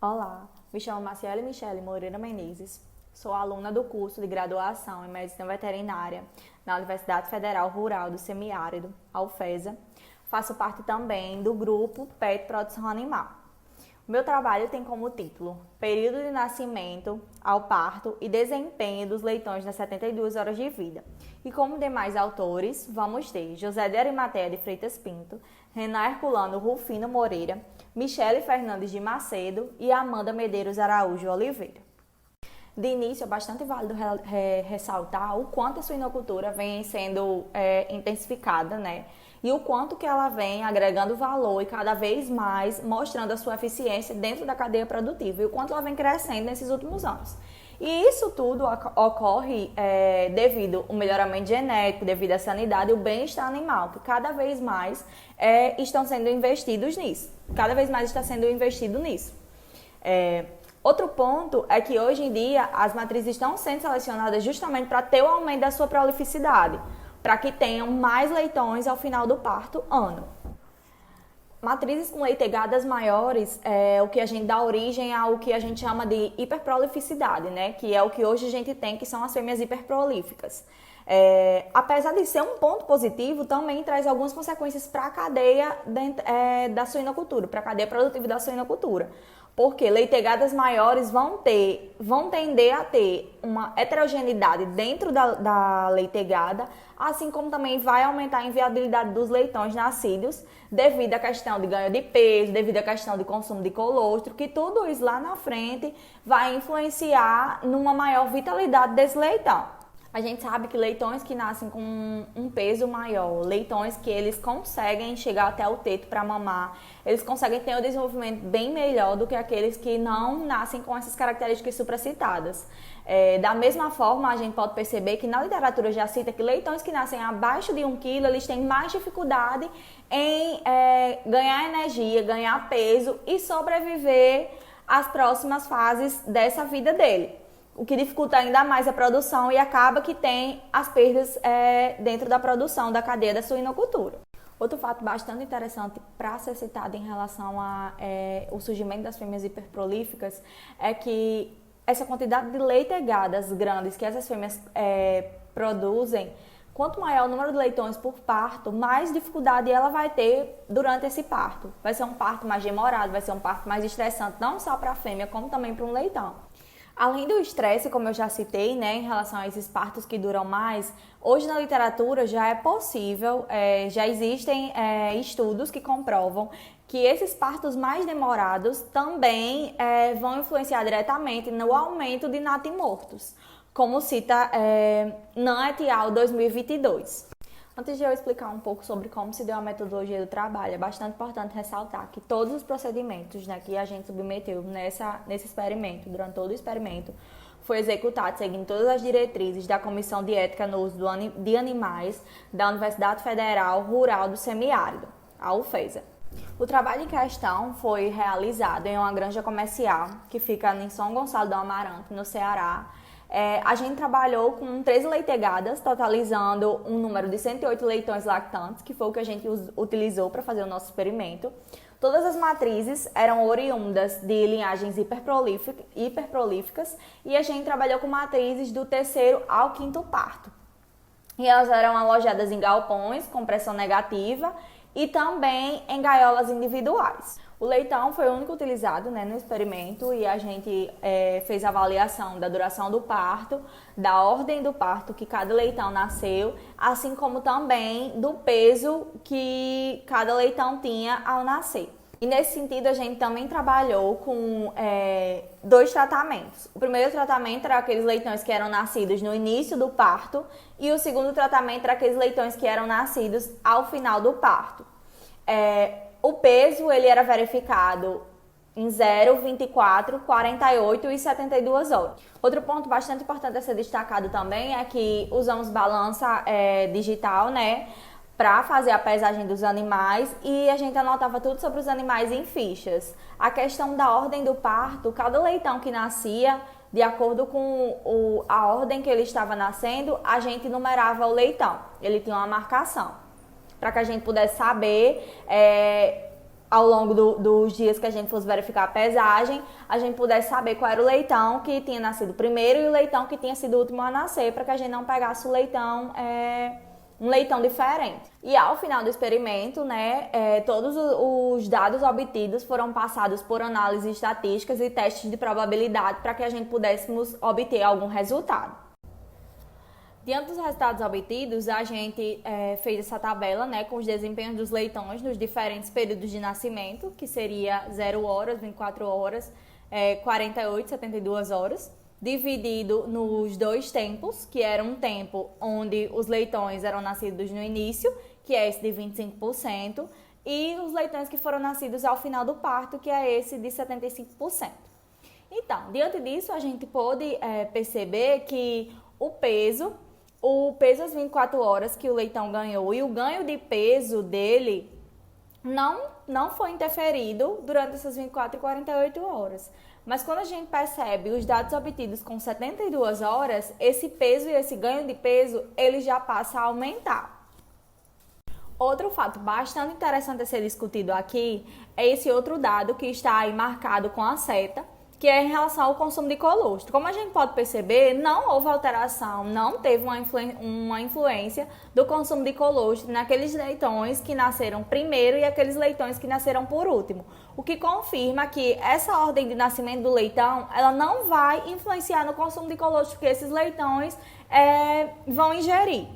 Olá, me chamo Marciele Michele Moreira Menezes, sou aluna do curso de graduação em Medicina Veterinária na Universidade Federal Rural do Semiárido, a UFESA. Faço parte também do grupo PET Produção Animal. O meu trabalho tem como título Período de Nascimento ao Parto e Desempenho dos Leitões nas 72 horas de vida. E como demais autores, vamos ter José de Arimateia de Freitas Pinto, Renan Herculano Rufino Moreira, Michele Fernandes de Macedo e Amanda Medeiros Araújo Oliveira. De início, é bastante válido ressaltar o quanto a suinocultura vem sendo intensificada, né? E o quanto que ela vem agregando valor e cada vez mais mostrando a sua eficiência dentro da cadeia produtiva e o quanto ela vem crescendo nesses últimos anos. E isso tudo ocorre devido ao melhoramento genético, devido à sanidade e o bem-estar animal, que cada vez mais estão sendo investidos nisso. Cada vez mais está sendo investido nisso. Outro ponto é que hoje em dia as matrizes estão sendo selecionadas justamente para ter o aumento da sua prolificidade, para que tenham mais leitões ao final do parto ano. Matrizes com leitegadas maiores é o que a gente dá origem ao que a gente chama de hiperprolificidade, né? Que é o que hoje a gente tem, que são as fêmeas hiperprolíficas. Apesar de ser um ponto positivo, também traz algumas consequências para a cadeia da suinocultura, para a cadeia produtiva da suinocultura. Porque leitegadas maiores vão tender a ter uma heterogeneidade dentro da leitegada, assim como também vai aumentar a inviabilidade dos leitões nascidos, devido à questão de ganho de peso, devido à questão de consumo de colostro, que tudo isso lá na frente vai influenciar numa maior vitalidade desse leitão. A gente sabe que leitões que nascem com um peso maior, leitões que eles conseguem chegar até o teto para mamar, eles conseguem ter um desenvolvimento bem melhor do que aqueles que não nascem com essas características supracitadas. Da mesma forma, a gente pode perceber que na literatura já cita que leitões que nascem abaixo de 1 kg, eles têm mais dificuldade em ganhar energia, ganhar peso e sobreviver às próximas fases dessa vida dele. O que dificulta ainda mais a produção e acaba que tem as perdas dentro da produção da cadeia da suinocultura. Outro fato bastante interessante para ser citado em relação ao surgimento das fêmeas hiperprolíficas é que essa quantidade de leitegadas grandes que essas fêmeas produzem, quanto maior o número de leitões por parto, mais dificuldade ela vai ter durante esse parto. Vai ser um parto mais demorado, vai ser um parto mais estressante, não só para a fêmea, como também para um leitão. Além do estresse, como eu já citei, né, em relação a esses partos que duram mais, hoje na literatura já é possível, já existem estudos que comprovam que esses partos mais demorados também vão influenciar diretamente no aumento de natimortos, como cita Nan et al. 2022. Antes de eu explicar um pouco sobre como se deu a metodologia do trabalho, é bastante importante ressaltar que todos os procedimentos, né, que a gente submeteu nesse experimento, durante todo o experimento, foi executado seguindo todas as diretrizes da Comissão de Ética no Uso de Animais da Universidade Federal Rural do Semiárido, a UFESA. O trabalho em questão foi realizado em uma granja comercial que fica em São Gonçalo do Amarante, no Ceará. A gente trabalhou com 13 leitegadas, totalizando um número de 108 leitões lactantes, que foi o que a gente utilizou para fazer o nosso experimento. Todas as matrizes eram oriundas de linhagens hiperprolíficas e a gente trabalhou com matrizes do 3º ao 5º parto. E elas eram alojadas em galpões com pressão negativa e também em gaiolas individuais. O leitão foi o único utilizado, né, no experimento e a gente fez a avaliação da duração do parto, da ordem do parto que cada leitão nasceu, assim como também do peso que cada leitão tinha ao nascer. E nesse sentido a gente também trabalhou com 2 tratamentos. O primeiro tratamento era aqueles leitões que eram nascidos no início do parto e o segundo tratamento era aqueles leitões que eram nascidos ao final do parto. O peso ele era verificado em 0, 24, 48 e 72 horas. Outro ponto bastante importante a ser destacado também é que usamos balança digital, né, para fazer a pesagem dos animais e a gente anotava tudo sobre os animais em fichas. A questão da ordem do parto, cada leitão que nascia, de acordo com a ordem que ele estava nascendo, a gente numerava o leitão. Ele tinha uma marcação, para que a gente pudesse saber ao longo dos dias que a gente fosse verificar a pesagem, a gente pudesse saber qual era o leitão que tinha nascido primeiro e o leitão que tinha sido o último a nascer, para que a gente não pegasse o leitão, um leitão diferente. E ao final do experimento, né, todos os dados obtidos foram passados por análises estatísticas e testes de probabilidade para que a gente pudéssemos obter algum resultado. Diante dos resultados obtidos, a gente fez essa tabela, né, com os desempenhos dos leitões nos diferentes períodos de nascimento, que seria 0 horas, 24 horas, 48, 72 horas, dividido nos 2 tempos, que era um tempo onde os leitões eram nascidos no início, que é esse de 25%, e os leitões que foram nascidos ao final do parto, que é esse de 75%. Então, diante disso, a gente pôde perceber que o peso às 24 horas que o leitão ganhou e o ganho de peso dele não foi interferido durante essas 24 e 48 horas. Mas quando a gente percebe os dados obtidos com 72 horas, esse peso e esse ganho de peso, ele já passa a aumentar. Outro fato bastante interessante a ser discutido aqui é esse outro dado que está aí marcado com a seta, que é em relação ao consumo de colostro. Como a gente pode perceber, não houve alteração, não teve uma influência do consumo de colostro naqueles leitões que nasceram primeiro e aqueles leitões que nasceram por último. O que confirma que essa ordem de nascimento do leitão, ela não vai influenciar no consumo de colostro que esses leitões vão ingerir.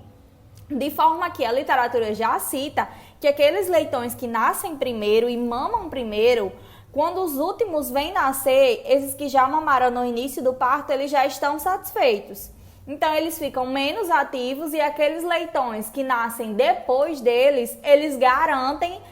De forma que a literatura já cita que aqueles leitões que nascem primeiro e mamam primeiro, quando os últimos vêm nascer, esses que já mamaram no início do parto, eles já estão satisfeitos. Então, eles ficam menos ativos e aqueles leitões que nascem depois deles, eles garantem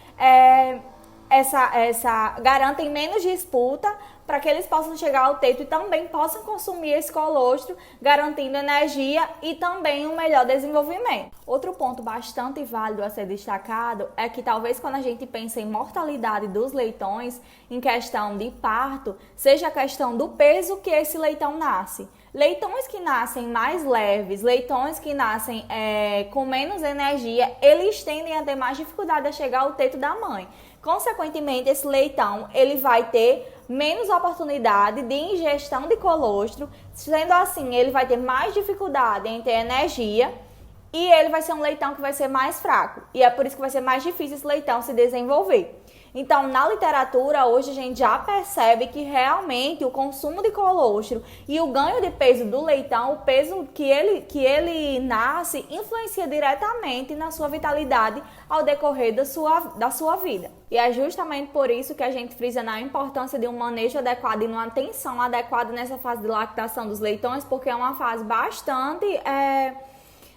garantem menos disputa para que eles possam chegar ao teto e também possam consumir esse colostro, garantindo energia e também um melhor desenvolvimento. Outro ponto bastante válido a ser destacado é que talvez quando a gente pensa em mortalidade dos leitões, em questão de parto, seja a questão do peso que esse leitão nasce. Leitões que nascem mais leves, leitões que nascem com menos energia, eles tendem a ter mais dificuldade a chegar ao teto da mãe. Consequentemente, esse leitão ele vai ter menos oportunidade de ingestão de colostro, sendo assim, ele vai ter mais dificuldade em ter energia e ele vai ser um leitão que vai ser mais fraco. E é por isso que vai ser mais difícil esse leitão se desenvolver. Então, na literatura, hoje a gente já percebe que realmente o consumo de colostro e o ganho de peso do leitão, o peso que ele nasce, influencia diretamente na sua vitalidade ao decorrer da sua vida. E é justamente por isso que a gente frisa na importância de um manejo adequado e uma atenção adequada nessa fase de lactação dos leitões, porque é uma fase bastante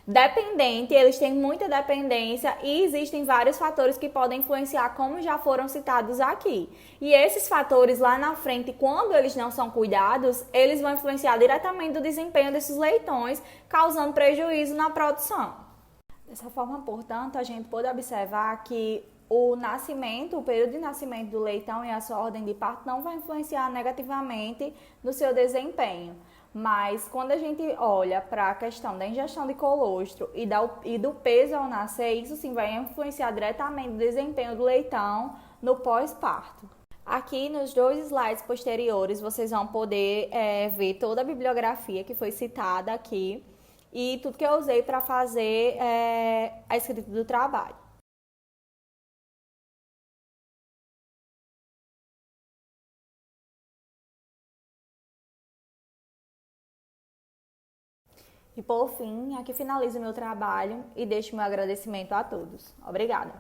dependente, eles têm muita dependência e existem vários fatores que podem influenciar, como já foram citados aqui. E esses fatores lá na frente, quando eles não são cuidados, eles vão influenciar diretamente no desempenho desses leitões, causando prejuízo na produção. Dessa forma, portanto, a gente pode observar que o período de nascimento do leitão e a sua ordem de parto não vai influenciar negativamente no seu desempenho. Mas quando a gente olha para a questão da ingestão de colostro e do peso ao nascer, isso sim vai influenciar diretamente o desempenho do leitão no pós-parto. Aqui nos 2 slides posteriores vocês vão poder ver toda a bibliografia que foi citada aqui e tudo que eu usei para fazer a escrita do trabalho. E por fim, aqui finalizo o meu trabalho e deixo meu agradecimento a todos. Obrigada!